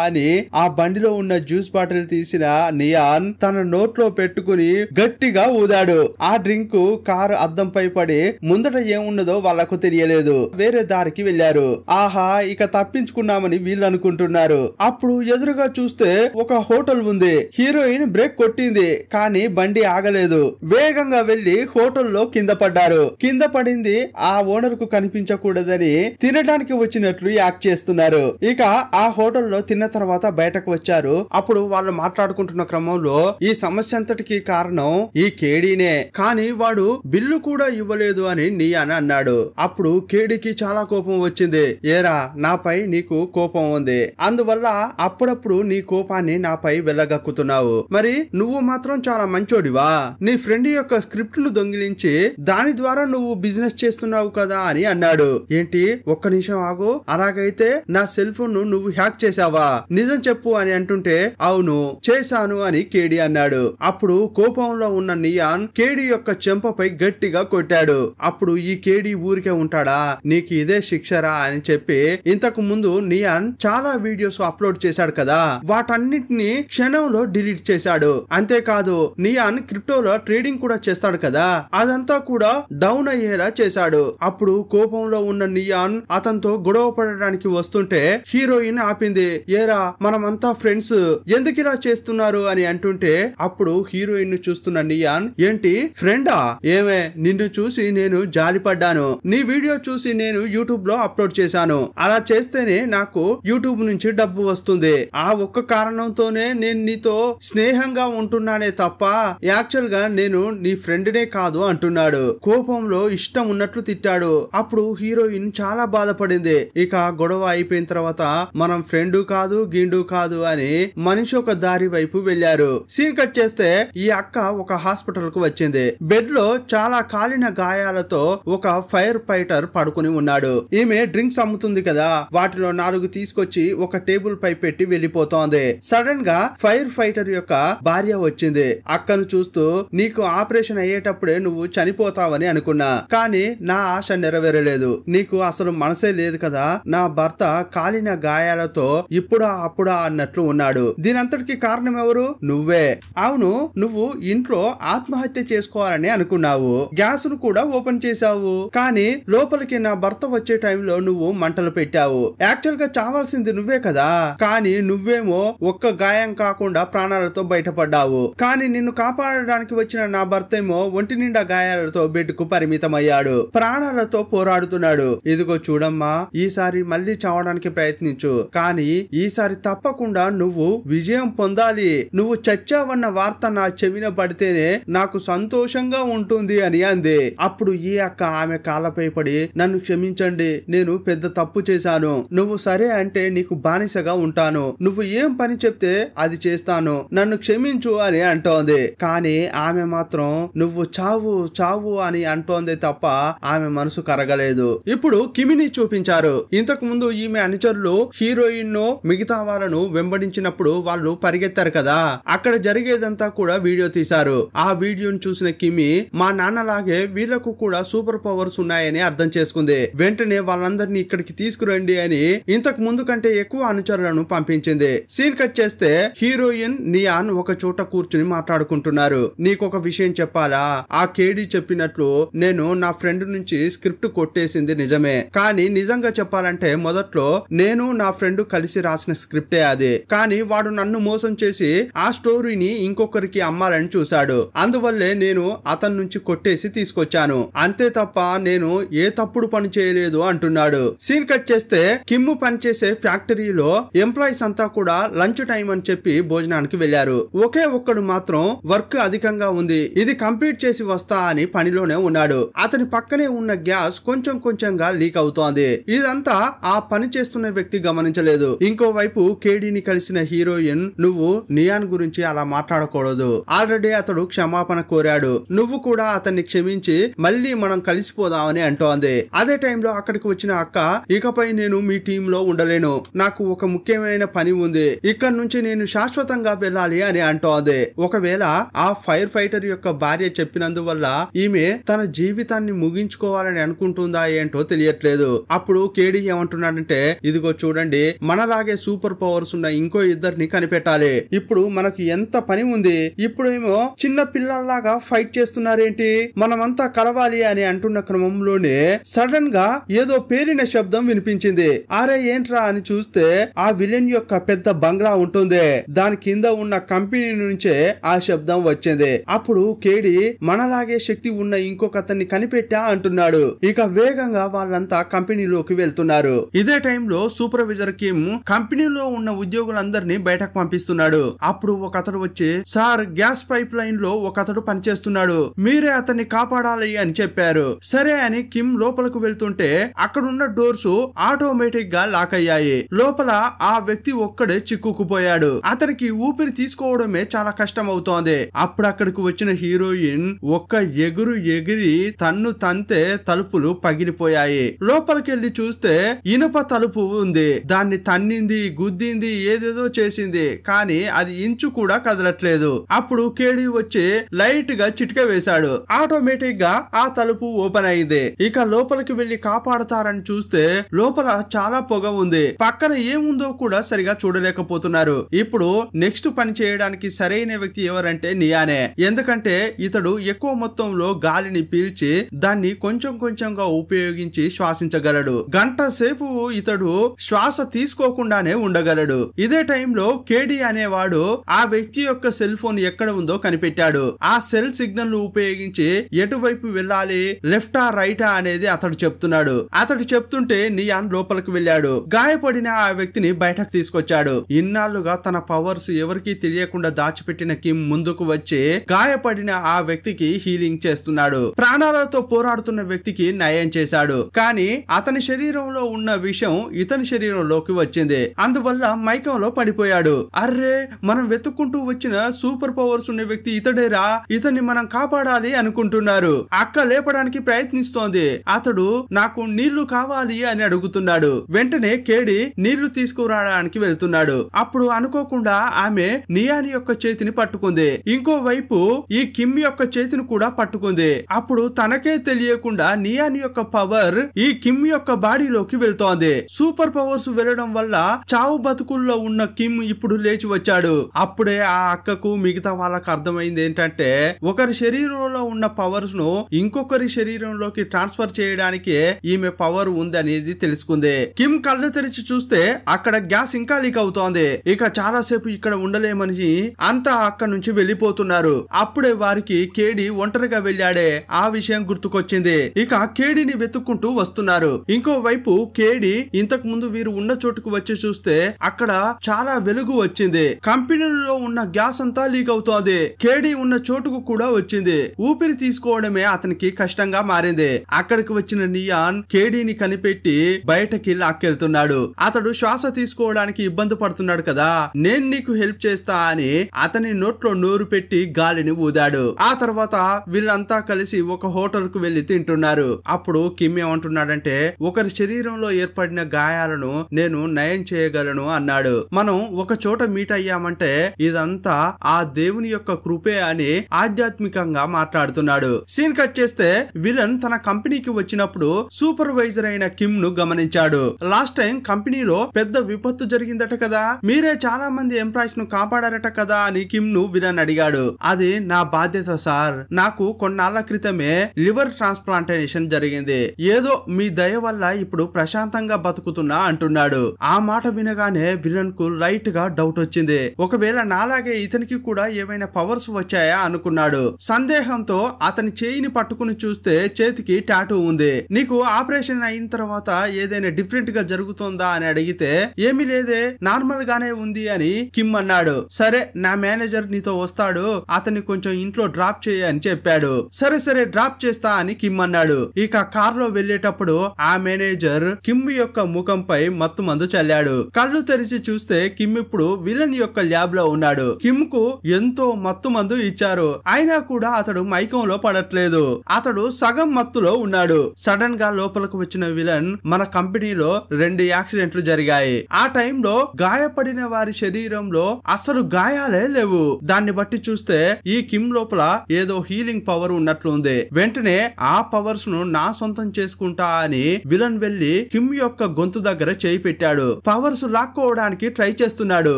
అని ఆ బండిలో ఉన్న జ్యూస్ బాటిల్ తీసిన నియాన్ తన నోట్లో పెట్టుకుని గట్టిగా ఊదాడు. ఆ డ్రింక్ కారు అద్దంపై పడి ముందట ఏమున్నదో వాళ్లకు తెలియలేదు. వేరే దారికి వెళ్లారు. ఆహా, ఇక తప్పించుకున్నామని వీళ్ళు అనుకుంటున్నారు. అప్పుడు ఎదురుగా చూస్తే ఒక హోటల్ ఉంది. హీరోయిన్ బ్రేక్ కొట్టింది కానీ బండి ఆగలేదు. వేగంగా వెళ్లి హోటల్లో కింద పడ్డారు. కింద పడింది ఆ ఓనర్ కు కనిపించకూడదని తినడానికి వచ్చినట్లు యాక్ట్ చేస్తున్నారు. ఇక ఆ హోటల్లో తిన్న తర్వాత బయటకు వచ్చారు. అప్పుడు వాళ్ళు మాట్లాడుకుంటున్న క్రమంలో ఈ సమస్య అంతటికి కారణం ఈ కేడీనే, కానీ వాడు బిల్లు కూడా ఇవ్వలేదు అని నియాన్ అన్నాడు. అప్పుడు కేడీకి చాలా కోపం వచ్చింది. ఏరా, నాపై నీకు కోపం ఉంది, అందువల్ల అప్పుడప్పుడు నీ కోపాన్ని నాపై వెళ్ళగక్కుతున్నావు. మరి నువ్వు మాత్రం చాలా మంచోడివా? నీ ఫ్రెండ్ యొక్క స్క్రిప్ట్ ను దొంగిలించి దాని ద్వారా నువ్వు బిజినెస్ చేస్తున్నావు కదా అని అన్నాడు. ఏంటి, ఒక్క నిమిషం ఆగు, అలాగైతే నా సెల్ ఫోన్ ను నువ్వు హ్యాక్ చేసావా? నిజం చెప్పు అని అంటుంటే అవును చేశాను అని కేడీ అన్నాడు. అప్పుడు కోపంలో ఉన్న నియాన్ కేడీ యొక్క చెంపపై గట్టిగా కొట్టాడు. అప్పుడు ఈ కేడీ ఊరికే ఉంటాడా, నీకు ఇదే శిక్షరా అని చెప్పి ఇంతకు ముందు నియాన్ చాలా వీడియోస్ అప్లోడ్ చేసి చేశాడు కదా, వాటన్నిటిని క్షణంలో డిలీట్ చేశాడు. అంతేకాదు నియాన్ క్రిప్టోలో ట్రేడింగ్ కూడా చేస్తాడు కదా, అదంతా కూడా డౌన్ అయ్యేలా చేశాడు. అప్పుడు కోపంలో ఉన్న నియాన్ అతనితో గొడవ పడడానికి వస్తుంటే హీరోయిన్ ఆపింది. ఏరా మనమంతా ఫ్రెండ్స్, ఎందుకు ఇలా చేస్తున్నారు అని అంటుంటే అప్పుడు హీరోయిన్ ను చూస్తున్న నియాన్, ఏంటి ఫ్రెండా, ఏమే నిన్ను చూసి నేను జాలిపడ్డాను, నీ వీడియో చూసి నేను యూట్యూబ్ లో అప్లోడ్ చేశాను, అలా చేస్తేనే నాకు యూట్యూబ్ నుంచి డబ్బు వస్తుంది, ఆ ఒక్క కారణంతోనే నేను నీతో స్నేహంగా ఉంటున్నానే తప్ప యాక్చువల్ గా నేను నీ ఫ్రెండ్ నే కాదు అంటున్నాడు. కోపంలో ఇష్టం ఉన్నట్లు తిట్టాడు. అప్పుడు హీరోయిన్ చాలా బాధపడింది. ఇక గొడవ అయిపోయిన తర్వాత మనం ఫ్రెండ్ కాదు గిండు కాదు అని మనిషి ఒక దారి వైపు వెళ్లారు. సీన్ కట్ చేస్తే ఈ అక్క ఒక హాస్పిటల్ కు వచ్చింది. బెడ్ లో చాలా కాలిన గాయాలతో ఒక ఫైర్ ఫైటర్ పడుకుని ఉన్నాడు. ఈమె డ్రింక్స్ అమ్ముతుంది కదా, వాటిలో 4 తీసుకొచ్చి ఒక టేబుల్ పై పెట్టి వెళ్లిపోతోంది. సడన్ గా ఫైర్ ఫైటర్ యొక్క భార్య వచ్చింది. అక్కను చూస్తూ, నీకు ఆపరేషన్ అయ్యేటప్పుడే నువ్వు చనిపోతావని అనుకున్నా, కానీ నా ఆశ నెరవేరలేదు, నీకు అసలు మనసే లేదు కదా, నా భర్త కాలిన గాయాలతో ఇప్పుడా అప్పుడా అన్నట్లు ఉన్నాడు, దీనంతటికి కారణం ఎవరు, నువ్వే. అవును, నువ్వు ఇంట్లో ఆత్మహత్య చేసుకోవాలని అనుకున్నావు, గ్యాస్ ను కూడా ఓపెన్ చేశావు, కానీ లోపలికి నా భర్త వచ్చే టైంలో నువ్వు మంటలు పెట్టావు. యాక్చువల్ గా చావాల్సింది నువ్వే కదా, కానీ నువ్వేమో ఒక్క గాయం కాకుండా ప్రాణాలతో బయటపడ్డావు. కానీ నిన్ను కాపాడడానికి వచ్చిన నా భర్త ఏమో ఒంటి నిండా గాయాలతో బెడ్ కు పరిమితమయ్యాడు, ప్రాణాలతో పోరాడుతున్నాడు. ఇదిగో చూడమ్మా, ఈసారి మళ్ళీ చావడానికి ప్రయత్నించు, కానీ ఈసారి తప్పకుండా నువ్వు విజయం పొందాలి, నువ్వు చచ్చావన్న వార్త నా చెవిన పడితేనే నాకు సంతోషంగా ఉంటుంది అని అంది. అప్పుడు ఈ అక్క ఆమె కాళ్ళపై పడి, నన్ను క్షమించండి, నేను పెద్ద తప్పు చేశాను, నువ్వు సరే అంటే నీకు బానిసగా ఉంటాను, నువ్వు ఏం పని చెప్తే అది చేస్తాను, నన్ను క్షమించు అని అంటోంది. కానీ ఆమె మాత్రం నువ్వు చావు చావు అని అంటోంది తప్ప ఆమె మనసు కరగలేదు. ఇప్పుడు కిమిని చూపించారు. ఇంతకు ముందు ఈమె అనుచరులు హీరోయిన్ ను మిగతా వాళ్ళను వెంబడించినప్పుడు వాళ్ళు పరిగెత్తారు కదా, అక్కడ జరిగేదంతా కూడా వీడియో తీశారు. ఆ వీడియోను చూసిన కిమి, మా నాన్నలాగే వీళ్లకు కూడా సూపర్ పవర్స్ ఉన్నాయని అర్థం చేసుకుంది. వెంటనే వాళ్ళందరినీ ఇక్కడికి తీసుకురండి అని ఇంతకు ముందు కంటే ఎక్కువ అనుచరులను పంపించింది. సీన్ కట్ చేస్తే హీరోయిన్ నియాన్ ఒక చోట కూర్చుని మాట్లాడుకుంటున్నారు. నీకొక విషయం చెప్పాలా, ఆ కేడీ చెప్పినట్లు నేను నా ఫ్రెండ్ నుంచి స్క్రిప్ట్ కొట్టేసింది నిజమే, కానీ నిజంగా చెప్పాలంటే మొదట్లో నేను నా ఫ్రెండ్ కలిసి రాసిన స్క్రిప్టే అది, కానీ వాడు నన్ను మోసం చేసి ఆ స్టోరీని ఇంకొకరికి అమ్మాలని చూశాడు, అందువల్లే నేను అతని నుంచి కొట్టేసి తీసుకొచ్చాను, అంతే తప్ప నేను ఏ తప్పుడు పని చేయలేదు అంటున్నాడు. సీన్ కట్ చేస్తే కిమ్ము పనిచేసే ఫ్యాక్టరీలో ఎంప్లాయీస్ అంతా కూడా లంచ్ టైం అని చెప్పి భోజనానికి వెళ్లారు. ఒకే ఒక్కడు మాత్రం వర్క్ అధికంగా ఉంది, ఇది కంప్లీట్ చేసి వస్తా అని పనిలోనే ఉన్నాడు. అతని పక్కనే ఉన్న గ్యాస్ కొంచెం కొంచెంగా లీక్ అవుతోంది. ఇదంతా ఆ పని చేస్తున్న వ్యక్తి గమనించలేదు. ఇంకోవైపు కేడీని కలిసిన హీరోయిన్, నువ్వు నియాన్ గురించి అలా మాట్లాడకూడదు, ఆల్రెడీ అతడు క్షమాపణ కోరాడు, నువ్వు కూడా అతన్ని క్షమించి మళ్ళీ మనం కలిసిపోదామని అంటోంది. అదే టైంలో అక్కడికి వచ్చిన అక్క, ఇకపై నేను మీ టీమ్ లో ఉండలేను, నాకు ఒక ముఖ్యమైన పని ఉంది, ఇక్కడ నుంచి నేను శాశ్వతంగా వెళ్ళాలి అని అంటోంది. ఒకవేళ ఆ ఫైర్ ఫైటర్ యొక్క భార్య చెప్పినందువల్ల ఈమె తన జీవితాన్ని ముగించుకోవాలని అనుకుంటుందా ఏంటో తెలియట్లేదు. అప్పుడు కేడీ ఏమంటున్నాడంటే, ఇదిగో చూడండి, మనలాగే సూపర్ పవర్స్ ఉన్న ఇంకో ఇద్దరిని కనిపెట్టాలి, ఇప్పుడు మనకు ఎంత పని ఉంది, ఇప్పుడేమో చిన్న పిల్లల్లాగా ఫైట్ చేస్తున్నారేంటి, మనమంతా కలవాలి అని అంటున్న క్రమంలోనే సడన్ గా ఏదో పేలిన శబ్దం వినిపించింది. అరే ఏంట్రా అని చూస్తే ఆ విలన్ యొక్క పెద్ద బంగ్లా ఉంటుంది, దాని కింద ఉన్న కంపెనీ నుంచే ఆ శబ్దం వచ్చింది. అప్పుడు కేడీ, మనలాగే శక్తి ఉన్న ఇంకొక అతన్ని కనిపెట్టా అంటున్నాడు. ఇక వేగంగా వాళ్ళంతా కంపెనీలోకి వెళ్తున్నారు. ఇదే టైంలో సూపర్వైజర్ కిమ్ కంపెనీలో ఉన్న ఉద్యోగులందరినీ బయటకు పంపిస్తున్నాడు. అప్పుడు ఒక అతడు వచ్చి, సార్ గ్యాస్ పైప్ లైన్ లో ఒక అతడు పనిచేస్తున్నాడు, మీరే అతన్ని కాపాడాలి అని చెప్పారు. సరే అని కిమ్ లోపలకు వెళ్తుంటే అక్కడున్న డోర్స్ ఆటోమేటిక్ గా లాక్ అయ్యాయి. లోపల ఆ వ్యక్తి ఒక్కడే చిక్కుకుపోయాడు. అతనికి ఊపిరి తీసుకోవడమే చాలా కష్టం అవుతోంది. అప్పుడు అక్కడికి వచ్చిన హీరోయిన్ ఒక్క ఎగిరి తన్ను తంతే తలుపులు పగిలిపోయాయి. లోపలికెళ్లి చూస్తే ఇనుప తలుపు ఉంది. దాన్ని తన్నింది, గుద్దింది, ఏదేదో చేసింది, కానీ అది ఇంచు కూడా కదలట్లేదు. అప్పుడు కేడీ వచ్చి లైట్ గా చిటిక వేశాడు. ఆటోమేటిక్ గా ఆ తలుపు ఓపెన్ అయింది. ఇక లోపలికి వెళ్లి కాపాడతారని చూస్తే లోపల చాలా పొగ ఉంది. పక్కన ఏముందో కూడా సరిగా చూడలేకపోతున్నారు. ఇప్పుడు నెక్స్ట్ పని చేయడానికి సరైన వ్యక్తి ఎవరంటే నియానే. ఎందుకంటే ఇతడు ఎక్కువ మొత్తంలో గాలిని పీల్చి దాన్ని కొంచెం కొంచెంగా ఉపయోగించి శ్వాసించగలడు. గంట సేపు ఇతడు శ్వాస తీసుకోకుండానే ఉండగలడు. ఇదే టైంలో కేడి అనేవాడు ఆ వ్యక్తి యొక్క సెల్ ఫోన్ ఎక్కడ ఉందో కనిపెట్టాడు. ఆ సెల్ సిగ్నల్ ను ఉపయోగించి ఎటువైపు వెళ్ళాలి, లెఫ్టా రైటా అనేది అతడు చెప్తున్నాడు. అతడు చెప్తుంటే నియాన్ లోపలికి వెళ్ళాడు. గాయపడిన ఆ వ్యక్తిని బయటకు తీసుకొచ్చాడు. ఇన్నాళ్లుగా తన పవర్స్ ఎవరికీ తెలియకుండా దాచిపెట్టిన కిమ్ ముందుకు వచ్చి గాయపడిన ఆ వ్యక్తికి హీలింగ్ చేస్తున్నాడు. ప్రాణాలతో పోరాడుతున్న వ్యక్తికి నయం చేశాడు. కానీ అతని శరీరంలో ఉన్న విషం ఇతని శరీరంలోకి వచ్చింది. అందువల్ల మైకంలో పడిపోయాడు. అర్రే, మనం వెతుక్కుంటూ వచ్చిన సూపర్ పవర్స్ ఉన్న వ్యక్తి ఇతడేరా, ఇతన్ని మనం కాపాడాలి అనుకుంటున్నారు. అక్క లేపడానికి ప్రయత్నిస్తోంది. అతడు నాకు నీళ్లు కావాలి అని అడుగుతున్నాడు. వెంటనే కేడి నీళ్లు తీసుకురావడానికి వెళ్తున్నాడు. అప్పుడు అనుకోకుండా ఆమె నియాన్ యొక్క చేతిని పట్టుకుంది. ఇంకోవైపు ఈ కిమ్ యొక్క చేతిని కూడా పట్టుకుంది. అప్పుడు తనకే తెలియకుండా నియాన్ యొక్క పవర్ ఈ కిమ్ యొక్క బాడీలోకి వెళ్తోంది. సూపర్ పవర్స్ వెళ్ళడం వల్ల చావు బతుకుల్లో ఉన్న కిమ్ ఇప్పుడు లేచి వచ్చాడు. అప్పుడే ఆ అక్కకు మిగతా వాళ్ళకు అర్థమైంది ఏంటంటే ఒకరి శరీరంలో ఉన్న పవర్స్ ను ఇంకొకరి శరీరంలోకి ట్రాన్స్ఫర్ చేయడానికి ఈమె పవర్ ఉందనేది తెలుసుకుంది. కిమ్ కళ్ళు తెరిచి చూస్తే అక్కడ గ్యాస్ ఇంకా లీక్ అవుతోంది. ఇక చాలా సేపు ఇక్కడ ఉండలేమని అంతా అక్కడ నుంచి వెళ్లిపోతున్నారు. అప్పుడే వారికి కేడి ఒంటరిగా వెళ్ళాడే ఆ విషయం గుర్తుకొచ్చింది. ఇక కేడిని వెతుక్కుంటూ వస్తున్నారు. ఇంకోవైపు కేడి ఇంతకు ముందు వీరు ఉన్న చోటుకు వచ్చి చూస్తే అక్కడ చాలా వెలుగు వచ్చింది. కంపెనీలో ఉన్న గ్యాస్ అంతా లీక్ అవుతోంది. కేడి ఉన్న చోటుకు కూడా వచ్చింది. ఊపిరి తీసుకోవడమే అతనికి కష్టంగా మారింది. అక్కడికి వచ్చిన నియాన్ కేడీని కనిపెట్టి బయటకి లాక్కెళ్తున్నాడు. అతడు శ్వాస తీసుకోవడానికి ఇబ్బంది పడుతున్నాడు కదా, నేను నీకు హెల్ప్ చేస్తా అని అతని నోట్లో నోరు పెట్టి గాలిని ఊదాడు. ఆ తర్వాత వీళ్ళంతా కలిసి ఒక హోటల్ కు వెళ్లి తింటున్నారు. అప్పుడు కిమ్ ఏమంటున్నాడంటే ఒకరి శరీరంలో ఏర్పడిన గాయాలను నేను నయం చేయగలను అన్నాడు. మనం ఒక చోట మీట్ అయ్యామంటే ఇదంతా ఆ దేవుని యొక్క కృపే అని ఆధ్యాత్మికంగా మాట్లాడుతున్నాడు. సీన్ కట్ చేస్తే విలన్ తన కంపెనీకి వచ్చినప్పుడు సూపర్వైజర్ అయిన కిమ్ ను గమనించాడు. లాస్ట్ టైం కంపెనీలో పెద్ద విపత్తు జరిగిందట కదా, మీరే చాలా మంది ఎంప్లాయీస్ ను కాపాడారట కదా అని కిమ్ ను విలన్ అడిగాడు. అది నా బాధ్యత సార్, నాకు కొన్నాళ్ల క్రితమే లివర్ ట్రాన్స్ప్లాంటేషన్ జరిగింది. ఏదో మీ దయ వల్ల ఇప్పుడు ప్రశాంతంగా బతుకుతున్నా అంటున్నాడు. ఆ మాట వినగానే విలన్ కు లైట్ గా డౌట్ వచ్చింది. ఒకవేళ నాలాగే ఇతనికి కూడా ఏమైనా పవర్స్ వచ్చాయా అనుకున్నాడు. సందేహంతో అతని చేయిని పట్టుకుని చూస్తే చేతికి టాటూ ఉంది. నీకు ఆపరేషన్ అయిన తర్వాత ఏదైనా డిఫరెంట్ గా జరుగుతుందా అని అడిగితే ఏమీ లేదే, నార్మల్ గానే ఉంది అని కిమ్ అన్నాడు. సరే, నా మేనేజర్ నీతో వస్తాడు, అతన్ని కొంచెం ఇంట్లో డ్రాప్ చేయ అని చెప్పాడు. సరే సరే డ్రాప్ చేస్తా అని కిమ్ అన్నాడు. ఇక కార్ లో వెళ్లేటప్పుడు ఆ మేనేజర్ కిమ్ యొక్క ముఖంపై మత్తు మందు చల్లాడు. కళ్ళు తెరిచి చూస్తే కిమ్ ఇప్పుడు విలన్ యొక్క ల్యాబ్ లో ఉన్నాడు. కిమ్ కు ఎంతో మత్తు మందు ఇచ్చారు, అయినా కూడా అతడు మైకంలో పడట్లేదు. అతడు సగం మత్తులో ఉన్నాడు. సడన్ గా లోపలికి వచ్చిన విలన్ మన కంపెనీలో 2 యాక్సిడెంట్లు జరిగాయి. ఆ టైంలో గాయపడిన వారి శరీరంలో అసలు గాయాలే లేవు. దాన్ని బట్టి చూస్తే ఈ కిమ్ లోపల ఏదో హీలింగ్ పవర్ ఉన్నట్లుంది. వెంటనే ఆ పవర్స్ ను నా సొంతం చేసుకుంటా అని విలన్ వెళ్లి కిమ్ యొక్క గొంతు దగ్గర చేయి పెట్టాడు. పవర్స్ లాక్కోవడానికి ట్రై చేస్తున్నాడు,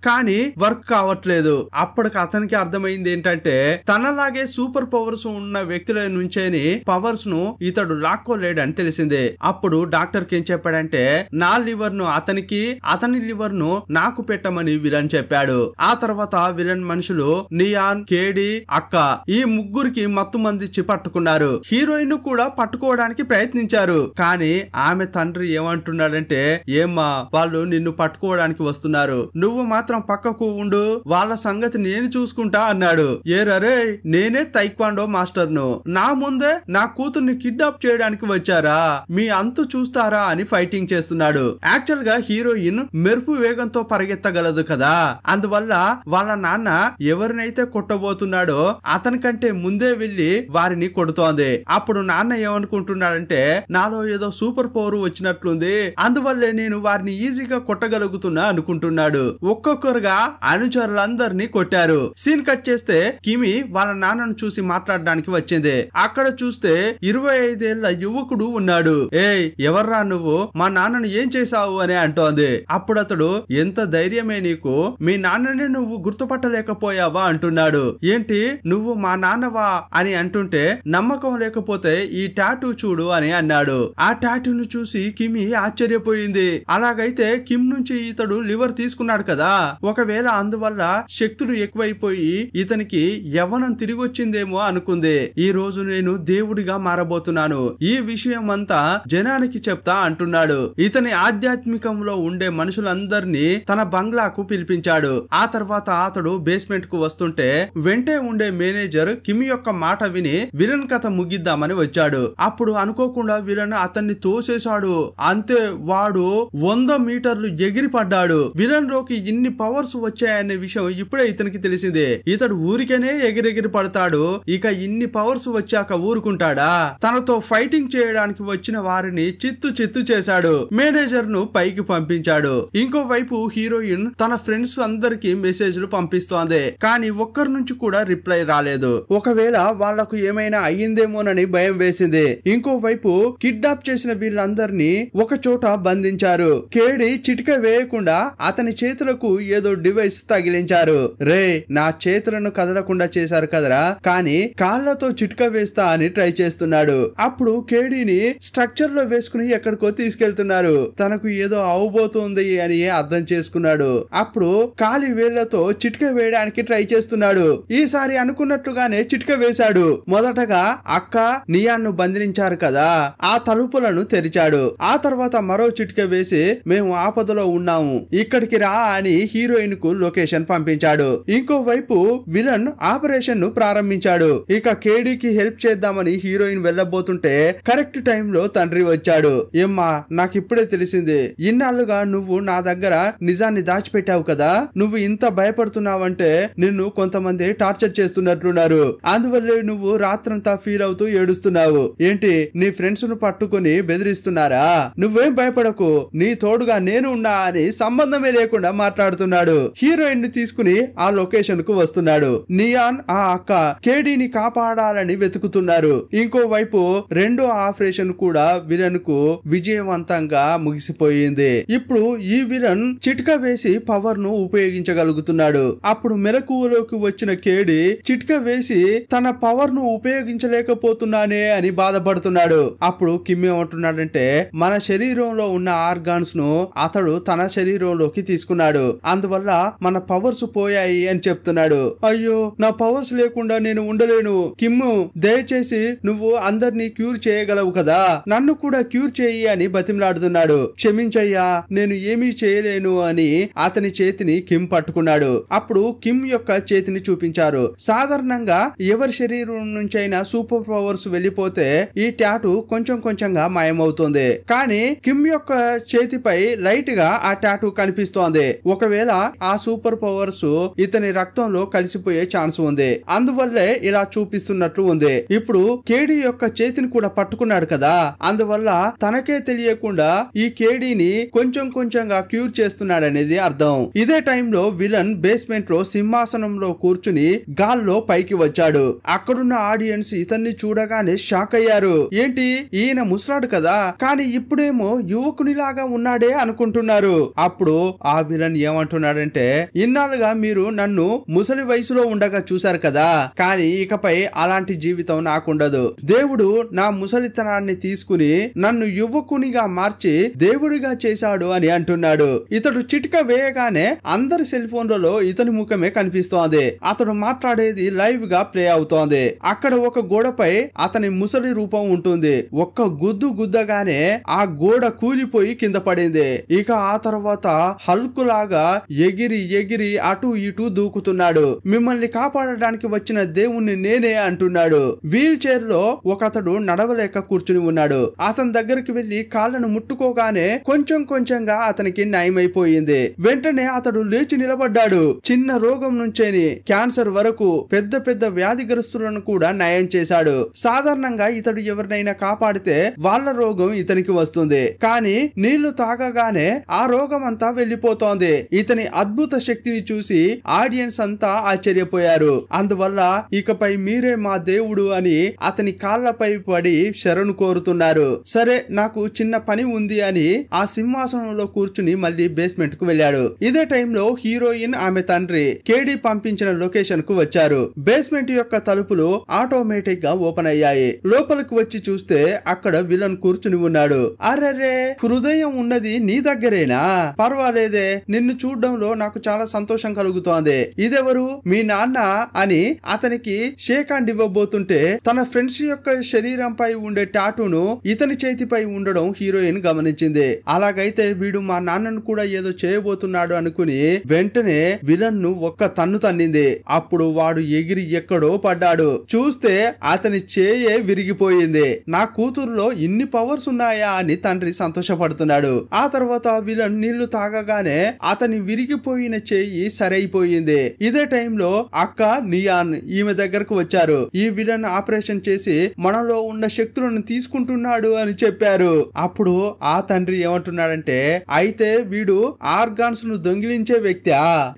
కానీ వర్క్ కావట్లేదు. అప్పటికి అతనికి అర్థమైంది ఏంటంటే తనలాగే సూపర్ పవర్స్ ఉన్న వ్యక్తుల నుంచేని పవర్స్ ను ఇతడు లాక్కోలేడని తెలిసిందే. అప్పుడు డాక్టర్ కి ఏం చెప్పాడంటే నా లివర్ ను అతనికి, అతని లివర్ ను నాకు పెట్టమని విలన్ చెప్పాడు. ఆ తర్వాత విలన్ మనుషులు నియాన్, కేడి, అక్క ఈ ముగ్గురికి మత్తు మందిచ్చి పట్టుకున్నారు. హీరోయిన్ కూడా పట్టుకోవడానికి ప్రయత్నించారు. కానీ ఆమె తండ్రి ఏమంటున్నాడంటే ఏమ్మా, వాళ్ళు నిన్ను పట్టుకోవడానికి వస్తున్నారు, నువ్వు మాత్రం పక్కకు ఉండు, వాళ్ళ సంగతి నేను చూసుకుంటా అన్నాడు. ఏరరే, నేనే తైక్వాండో మాస్టర్ ను, నా ముందే నా కూతుర్ని కిడ్నాప్ చేయడానికి వచ్చారా, మీ అంతు చూస్తారా అని ఫైటింగ్ చేస్తున్నాడు. యాక్చువల్ గా హీరోయిన్ మెరుపు వేగంతో పరిగెత్తగలదు కదా, అందువల్ల వాళ్ళ నాన్న ఎవరినైతే కొట్టబోతున్నాడో అతనికంటే ముందే వెళ్లి వారిని కొడుతోంది. అప్పుడు నాన్న ఏమనుకుంటున్నాడంటే నాలో ఏదో సూపర్ పవర్ వచ్చినట్లుంది, అందువల్లే నేను వారిని ఈజీగా కొట్టగలుగుతున్నా అనుకుంటున్నాడు. ఒక్కొక్కరుగా అనుచరులందరినీ కొట్టారు. సీన్ కట్ చేస్తే కిమి వాళ్ళ నాన్నను చూసి మాట్లాడడానికి వచ్చింది. అక్కడ చూస్తే 25 ఏళ్ల యువకుడు ఉన్నాడు. ఏయ్, ఎవర్రా నువ్వు, మా నాన్నను ఏం చేశావు అని అంటోంది. అప్పుడు అతడు ఎంత ధైర్యమే నీకు, మీ నాన్ననే నువ్వు గుర్తుపట్టలేకపోయావా అంటున్నాడు. ఏంటి నువ్వు మా నాన్నవా అని అంటుంటే నమ్మకం లేకపోతే ఈ టాటూ చూడు అని అన్నాడు. ఆ టాటూను చూసి కిమి ఆశ్చర్యపోయింది. అలాగైతే కిమ్ నుంచి ఇతడు లివర్ తీసుకున్నాడు కదా, ఒకవేళ అందువల్ల శక్తులు ఎక్కువైపోయి ఇతనికి యవ్వనం తిరిగి వచ్చిందేమో అనుకుంది. ఈ రోజు నేను దేవుడిగా మారబోతున్నాను, ఈ విషయం అంతా జనానికి చెప్తా అంటున్నాడు. ఇతని ఆధ్యాత్మికంలో ఉండే మనుషులందరినీ తన బంగ్లాకు పిలిపించాడు. ఆ తర్వాత అతడు బేస్మెంట్ కు వస్తుంటే వెంటే ఉండే మేనేజర్ కిమ్ యొక్క మాట విని విలన్ కథ ముగిద్దామని వచ్చాడు. అప్పుడు అనుకోకుండా విలన్ అతన్ని తోసేశాడు. అంతే, వాడు 100 మీటర్లు ఎగిరి పడ్డాడు. విలన్ లోకి ఇన్ని పవర్స్ వచ్చాయనే విషయం ఇప్పుడే ఇతనికి తెలిసిందే. ఇతడు ఊరికేనే ఎగిరెగిరి పడతాడు, ఇక ఇన్ని పవర్స్ వచ్చాక ఊరుకుంటాడా? తనతో ఫైటింగ్ చేయడానికి వచ్చిన వారిని చిత్తు చేశాడు. మేనేజర్ ను పైకి పంపించాడు. ఇంకోవైపు హీరోయిన్ తన ఫ్రెండ్స్ అందరికి మెసేజ్లు పంపిస్తోంది, కానీ ఒక్కరి నుంచి కూడా రిప్లై రాలేదు. ఒకవేళ వాళ్లకు ఏమైనా అయ్యిందేమోనని భయం వేసింది. ఇంకోవైపు కిడ్నాప్ చేసిన వీళ్ళందరినీ ఒక చోట బంధించారు. కేడి చిటిక వేయకుండా అతని చేతులకు ఏదో డివైస్ తగిలించారు. రే, నా చేతులను కదలకుండా చేశారు కదరా, కానీ కాళ్లతో చిటిక వేస్తా అని ట్రై చేస్తున్నాడు. అప్పుడు కేడీని స్ట్రక్చర్ లో వేసుకుని ఎక్కడికో తీసుకెళ్తున్నారు. తనకు ఏదో అవబోతోంది అని అర్థం చేసుకున్నాడు. అప్పుడు కాలి వేళ్లతో చిటిక వేయడానికి ట్రై చేస్తున్నాడు. ఈసారి అనుకున్నట్లుగానే చిటిక వేశాడు. మొదటగా అక్క నియాన్ను బంధించారు కదా, ఆ తలుపులను తెరిచాడు. ఆ తర్వాత మరో చిటిక వేసి మేము ఆపదలో ఉన్నాము, ఇక్కడికి రా అని హీరోయిన్ కు లొకేషన్ పంపించాడు. ఇంకోవైపు విలన్ ఆపరేషన్ ను ప్రారంభించాడు. ఇక కేడీకి హెల్ప్ చేద్దామని హీరోయిన్ వెళ్ళబోతుంటే కరెక్ట్ టైం లో తండ్రి వచ్చాడు. ఏమ్మా, నాకిప్పుడే తెలిసింది, ఇన్నాళ్లుగా నువ్వు నా దగ్గర నిజాన్ని దాచిపెట్టావు కదా, నువ్వు ఇంత భయపడుతున్నావంటే నిన్ను కొంతమంది టార్చర్ చేస్తున్నట్లున్నారు, అందువల్లే నువ్వు రాత్రంతా ఫీల్ అవుతూ ఏడుస్తున్నావు. ఏంటి, నీ ఫ్రెండ్స్ ను పట్టుకుని బెదిరిస్తున్నారా? నువ్వేం భయపడకు, నీ తోడుగా నేను ఉన్నా అని సంబంధమే లేకుండా మాట్లాడుతున్నాడు. హీరోయిన్ ని తీసుకుని ఆ లొకేషన్ కు వస్తున్నాడు. నియాన్ ఆ అక్క కేడీని కాపాడాలని వెతుకుతున్నారు. ఇంకోవైపు రెండో ఆపరేషన్ కూడా విలన్ కు విజయవంతంగా ముగిసిపోయింది. ఇప్పుడు ఈ విలన్ చిట్క వేసి పవర్ ను ఉపయోగించగలుగుతున్నాడు. అప్పుడు మెలకువలోకి వచ్చిన కేడి చిట్క వేసి తన పవర్ ను ఉపయోగించలేకపోతున్నానే అని బాధపడుతున్నాడు. అప్పుడు కిమ్ ఏమంటున్నాడంటే మన శరీరంలో ఉన్న ఆర్గాన్స్ ను అతడు తన శరీరంలోకి తీసుకున్నాడు, అందువల్ల మన పవర్స్ పోయాయి అని చెప్తున్నాడు. అయ్యో, నా పవర్స్ లేకుండా నేను ఉండలేను. కిమ్ము, దయచేసి నువ్వు అందరినీ క్యూర్ చేయగలవు కదా, నన్ను కూడా క్యూర్ చేయి అని బతిమలాడుతున్నాడు. క్షమించయ్యా, నేను ఏమీ చేయలేను అని అతని చేతిని కిమ్ పట్టుకున్నాడు. అప్పుడు కిమ్ యొక్క చేతిని చూపించారు. సాధారణంగా ఎవరి శరీరం నుంచైనా సూపర్ పవర్స్ వెళ్ళిపోతే ఈ టాటూ కొంచెం కొంచెంగా మాయమవుతుంది, కానీ కిమ్ యొక్క చేతిపై లైట్ గా ఆ టాటూ కనిపిస్తోంది. ఒకవేళ ఆ సూపర్ పవర్స్ ఇతని రక్తంలో కలిసిపోయే ఛాన్స్ ఉంది, అందువల్లే ఇలా చూపిస్తున్నట్లు ఉంది. ఇప్పుడు కేడీ యొక్క చేతిని కూడా పట్టుకున్నాడు కదా, అందువల్ల తనకే తెలియకుండా ఈ కేడీని కొంచెం కొంచెంగా క్యూర్ చేస్తున్నాడనేది అర్థం. ఇదే టైంలో విలన్ బేస్మెంట్ లో సింహాసనంలో కూర్చుని గాల్లో పైకి వచ్చాడు. అక్కడున్న ఆడియన్స్ ఇతన్ని చూడగానే షాక్ అయ్యారు. ఏంటి, ఈయన ముసలాడు కదా, కానీ ఇప్పుడేమో యువకునిలాగా ఉన్నాడే అనుకుంటున్నారు. అప్పుడు ఆ విలన్ ఏమంటున్నాడంటే ఇన్నాళ్ళుగా మీరు నన్ను ముసలి వయసులో ఉండగా చూశారు కదా, కానీ ఇకపై అలాంటి జీవితం నాకుండదు. దేవుడు నా ముసలితనాన్ని తీసుకుని నన్ను యువకునిగా మార్చి దేవుడిగా చేశాడు అని అంటున్నాడు. ఇతడు చిటిక వేయగానే అందరి సెల్ ఫోన్లలో ఇతని ముఖమే కనిపిస్తోంది. అతడు మాట్లాడేది లైవ్ గా ప్లే అవుతోంది. అక్కడ ఒక గోడపై అతని ముసలి రూపం ఉంటుంది. ఒక్క గుద్దు గుద్దగానే ఆ గోడ కూలిపోయి కింద పడింది. ఇక ఆ తర్వాత హల్క్ లాగా ఎగిరి ఎగిరి అటు ఇటు దూకుతున్నాడు. మిమ్మల్ని కాపాడడానికి వచ్చిన దేవుణ్ణి నేనే అంటున్నాడు. వీల్ చైర్ లో ఒకతడు నడవలేక కూర్చుని ఉన్నాడు. అతని దగ్గరికి వెళ్లి కాళ్ళను ముట్టుకోగానే కొంచెం కొంచెంగా అతనికి నయమైపోయింది. వెంటనే అతడు లేచి నిలబడ్డాడు. చిన్న రోగం నుంచేని క్యాన్సర్ వరకు పెద్ద పెద్ద వ్యాధిగ్రస్తులను కూడా నయం చేశాడు. సాధారణంగా ఇతడు ఎవరినైనా కాపాడితే వాళ్ళ రోగం ఇతనికి వస్తుంది, కానీ నీళ్లు తాగగానే ఆ రోగం అంతా వెళ్లిపోతోంది. ఇతని అద్భుత శక్తిని చూసి ఆడియన్స్ అంతా ఆశ్చర్యపోయారు. అందువల్ల ఇకపై మీరే మా దేవుడు అని అతని కాళ్లపై పడి శరణు కోరుతున్నారు. సరే, నాకు చిన్న పని ఉంది అని ఆ సింహాసనంలో కూర్చుని తీసుకుని మళ్ళీ బేస్మెంట్ కు వెళ్ళాడు. ఇదే టైంలో హీరోయిన్ ఆమె తండ్రి కేడీ పంపించిన లొకేషన్ కు వచ్చారు. బేస్మెంట్ యొక్క తలుపులు ఆటోమేటిక్ గా ఓపెన్ అయ్యాయి. లోపలికి వచ్చి చూస్తే అక్కడ విలన్ కూర్చుని ఉన్నాడు. అరెరే, హృదయం ఉన్నది నీ దగ్గరేనా? పర్వాలేదే, నిన్ను చూడడంలో నాకు చాలా సంతోషం కలుగుతోంది. ఇదెవరు? మీ నాన్న అని అతనికి షేక్ హ్యాండ్ ఇవ్వబోతుంటే తన ఫ్రెండ్స్ యొక్క శరీరంపై ఉండే టాటూను ఇతని చేతిపై ఉండడం హీరోయిన్ గమనించింది. అలాగైతే వీడు మా నాన్నను కూడా ఏదో చేయబోతున్నాడు అనుకుని వెంటనే విలన్ ను ఒక్క తన్ను తన్నింది. అప్పుడు వాడు ఎగిరి ఎక్కడో పడ్డాడు. చూస్తే అతని చేయే విరిగిపోయింది. నా కూతురులో ఇన్ని పవర్స్ ఉన్నాయా అని తండ్రి సంతోషపడుతున్నాడు. ఆ తర్వాత విలన్ నీళ్లు తాగగానే అతని విరిగిపోయిన చెయ్యి సరైపోయింది. ఇదే టైంలో అక్క నియాన్ ఈమె దగ్గరకు వచ్చారు. ఈ విలన్ ఆపరేషన్ చేసి మనలో ఉన్న శక్తులను తీసుకుంటున్నాడు అని చెప్పారు. అప్పుడు ఆ తండ్రి ఏమంటున్నాడంటే, అయితే వీడు ఆర్గాన్స్ ను దొంగిలించే వ్యక్తి,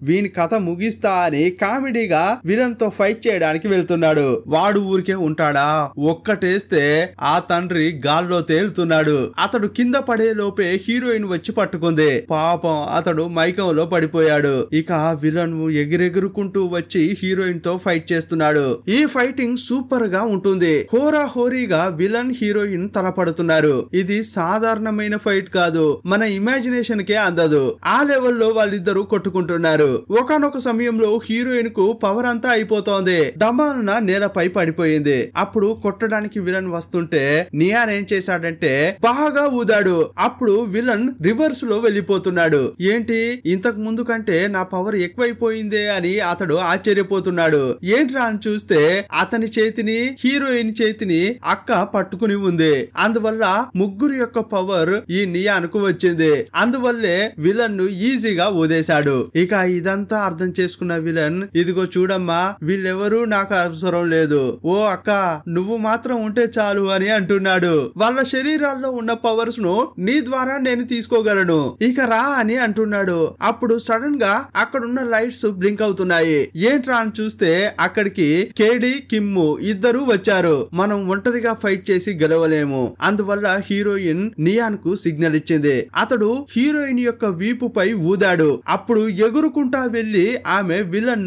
వీని కథ ముగిస్తా అని కామెడీగా విలన్ తో ఫైట్ చేయడానికి వెళ్తున్నాడు. వాడు ఊరికే ఉంటాడా? ఒక్కటేస్తే ఆ తండ్రి గాల్లో తేలుతున్నాడు. అతడు కింద పడే లోపే హీరోయిన్ వచ్చి పట్టుకుంది. పాపం అతడు మైకంలో పడిపోయాడు. ఇక విలన్ ఎగిరెగురుకుంటూ వచ్చి హీరోయిన్ తో ఫైట్ చేస్తున్నాడు. ఈ ఫైటింగ్ సూపర్ గా ఉంటుంది. హోరా హోరీగా విలన్ హీరోయిన్ తలపడుతున్నారు. ఇది సాధారణమైన ఫైట్ కాదు, మన ఇమాజినేషన్ కే అందదు. ఆ లెవెల్లో వాళ్ళిద్దరూ కొట్టుకుంటున్నారు. ఒకానొక సమయంలో హీరోయిన్ కు పవర్ అంతా అయిపోతోంది. డమాన నేలపై పడిపోయింది. అప్పుడు కొట్టడానికి విలన్ వస్తుంటే నియాన్ ఏం చేశాడంటే బాగా ఊదాడు. అప్పుడు విలన్ రివర్స్ లో వెళ్ళిపోతున్నాడు. ఏంటి, ఇంతకు ముందు కంటే నా పవర్ ఎక్కువైపోయిందే అని అతడు ఆశ్చర్యపోతున్నాడు. ఏంట్రా అని చూస్తే అతని చేతిని హీరోయిన్ చేతిని అక్క పట్టుకుని ఉంది. అందువల్ల ముగ్గురు యొక్క పవర్ ఈ నియాన్ కు వచ్చింది. అందువల్లే విలన్ ను ఈజీగా ఊదేశాడు. ఇక ఇదంతా అర్థం చేసుకున్న విలన్, ఇదిగో చూడమ్మా, వీళ్ళెవరూ నాకు అవసరం లేదు, ఓ అక్క నువ్వు మాత్రం ఉంటే చాలు అని అంటున్నాడు. వాళ్ళ శరీరాల్లో ఉన్న పవర్స్ ను నీ ద్వారా నేను తీసుకోగలను, ఇక రా అని అంటున్నాడు. అప్పుడు సడన్ గా అక్కడున్న లైట్స్ బ్లింక్ అవుతున్నాయి. ఏంట్రా అని చూస్తే అక్కడికి కేడీ కిమ్ము ఇద్దరు వచ్చారు. మనం ఒంటరిగా ఫైట్ చేసి గెలవలేము. అందువల్ల హీరోయిన్ నియాన్ కు సిగ్నల్ ఇచ్చింది. అతడు హీరోయిన్ యొక్క వీపుపై ఊదాడు. అప్పుడు ఎగురుకుంటా వెళ్లి ఆమె విలన్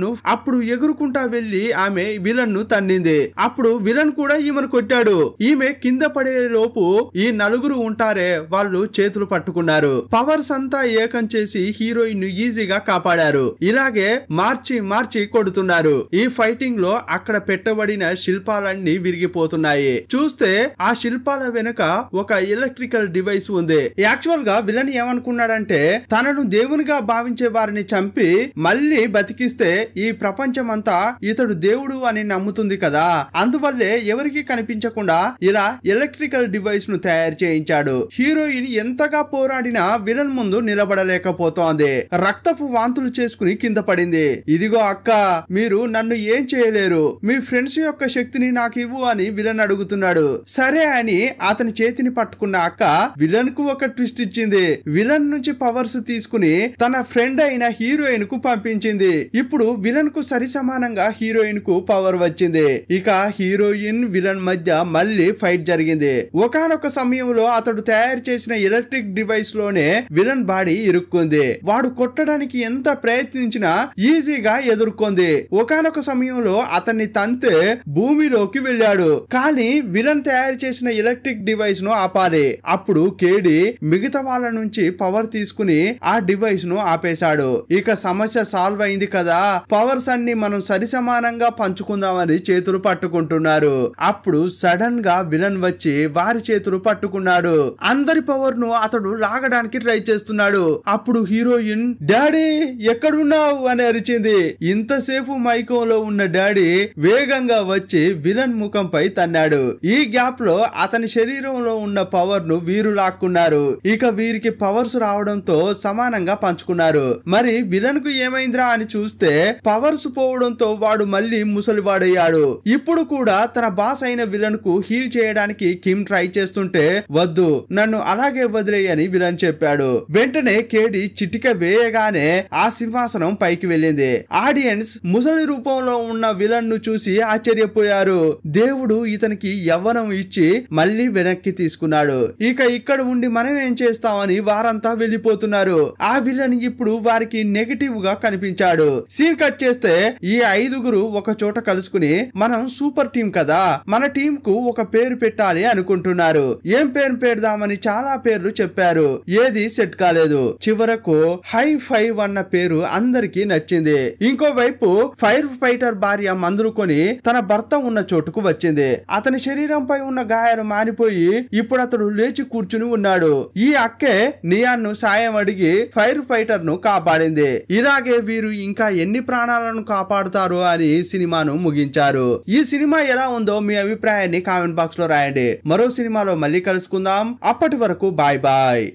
ను తన్నింది. అప్పుడు విలన్ కూడా ఈమెను కొట్టాడు. ఈమె కింద పడే లోపు ఈ నలుగురు ఉంటారే వాళ్ళు చేతులు పట్టుకున్నారు. పవర్స్ అంతా ఏకం చేసి హీరోయిన్ ను ఈజీగా కాపాడారు. ఇలాగే మార్చి కొడుతున్నారు. ఈ ఫైటింగ్ లో అక్కడ పెట్టబడిన శిల్పాలన్నీ విరిగిపోతున్నాయి. చూస్తే ఆ శిల్పాల వెనుక ఒక ఎలక్ట్రికల్ డివైస్ ఉంది. యాక్చువల్ గా విలన్ ఏమనుకున్నాడంటే తనను దేవునిగా భావించే వారిని చంపి మళ్ళీ బతికిస్తే ఈ ప్రపంచం అంతా ఇతడు దేవుడు అని నమ్ముతుంది కదా. అందువల్లే ఎవరికి కనిపించకుండా ఇలా ఎలక్ట్రికల్ డివైస్ ను తయారు చేయించాడు. హీరోయిన్ ఎంతగా పోరాడినా విలన్ ముందు నిలబడలేకపోతోంది. రక్తపు వాంతులు చేసుకుని కింద పడింది. ఇదిగో అక్క, మీరు నన్ను ఏం చేయలేరు, మీ ఫ్రెండ్స్ యొక్క శక్తిని నాకు ఇవ్వు అని విలన్ అడుగుతున్నాడు. సరే అని అతని చేతిని పట్టుకున్న అక్క విలన్ కు ఒక ట్విస్ట్ ఇచ్చింది. విలన్ నుంచి పవర్స్ తీసుకుని తన ఫ్రెండ్ అయిన హీరోయిన్ కు పంపించింది. ఇప్పుడు విలన్ కు సరి సమానంగా హీరోయిన్ కు పవర్ వచ్చింది. ఇక హీరోయిన్ విలన్ మధ్య మళ్ళీ ఫైట్ జరిగింది. ఒకానొక సమయంలో అతడు తయారు చేసిన ఎలక్ట్రిక్ డివైస్ లోనే విలన్ బాడీ ఇరుక్కుంది. వాడు కొట్టడానికి ఎంత ప్రయత్నించినా ఈజీగా ఎదుర్కొంది. ఒకానొక సమయంలో అతన్ని తంతే భూమిలోకి వెళ్ళాడు. కానీ విలన్ తయారు చేసిన ఎలక్ట్రిక్ డివైస్ ను ఆపాలి. అప్పుడు కేడీ మిగతా వాళ్ళ నుంచి పవర్ తీసుకుని ఆ డివైస్ ను ఆపేశాడు. ఇక సమస్య సాల్వ్ అయింది కదా, పవర్స్ అన్ని మనం సరి సమానంగా పంచుకుందామని చేతులు పట్టుకుంటున్నారు. అప్పుడు సడన్ గా విలన్ వచ్చి వారి చేతులు పట్టుకున్నాడు. అందరి పవర్ ను అతడు లాగడానికి ట్రై చేస్తున్నాడు. అప్పుడు హీరోయిన్ డాడీ ఎక్కడున్నావు అని అరిచింది. ఇంతసేపు మైకంలో ఉన్న డాడీ వేగంగా వచ్చి విలన్ ముఖంపై తన్నాడు. ఈ గ్యాప్ లో అతని శరీరంలో ఉన్న పవర్ ను వీరు లాక్కున్నారు. ఇక వీరికి పవర్స్ రావడంతో సమానంగా పంచుకున్నారు. మరి విలన్ కు ఏమైందిరా అని చూస్తే పవర్స్ పోవడంతో వాడు మళ్ళీ ముసలివాడయ్యాడు. ఇప్పుడు కూడా తన బాస్ అయిన విలన్ కు హీల్ చేయడానికి కిమ్ ట్రై చేస్తుంటే వద్దు, నన్ను అలాగే వదిలేయని విలన్ చెప్పాడు. వెంటనే కేడీ చిటిక వేయగానే ఆ సింహాసనం పైకి వెళ్ళింది. ఆడియన్స్ ముసలి రూపంలో ఉన్న విలన్ ను చూసి ఆశ్చర్యపోయారు. దేవుడు ఇతనికి యవ్వనం ఇచ్చి మళ్ళీ వెనక్కి తీసుకున్నాడు. ఇక ఇక్కడ ఉండి మనం ఏం చేస్తామని వారంతా అంతా వెళ్లిపోతున్నారు. ఆ విలన్ ఇప్పుడు వారికి నెగటివ్ గా కనిపించాడు. సీన్ కట్ చేస్తే ఈ ఐదుగురు ఒక చోట కలుసుకుని మనం సూపర్ టీం కదా, మన టీం కు ఒక పేరు పెట్టాలి అనుకుంటున్నారు. ఏం పేరు పెడదామని చాలా పేర్లు చెప్పారు. ఏది సెట్ కాలేదు. చివరకు హై ఫైవ్ అన్న పేరు అందరికీ నచ్చింది. ఇంకోవైపు ఫైర్ ఫైటర్ భార్య మందులు కొని తన భర్త ఉన్న చోటుకు వచ్చింది. అతని శరీరంపై ఉన్న గాయాలు మానిపోయి ఇప్పుడు అతడు లేచి కూర్చుని ఉన్నాడు. ఈ అక్కే నియాన్ ను సాయం అడిగి ఫైర్ ఫైటర్ ను కాపాడింది. ఇలాగే వీరు ఇంకా ఎన్ని ప్రాణాలను కాపాడుతారు అని సినిమాను ముగించారు. ఈ సినిమా ఎలా ఉందో మీ అభిప్రాయాన్ని కామెంట్ బాక్స్ లో రాయండి. మరో సినిమాలో మళ్ళీ కలుసుకుందాం. అప్పటి వరకు బాయ్ బాయ్.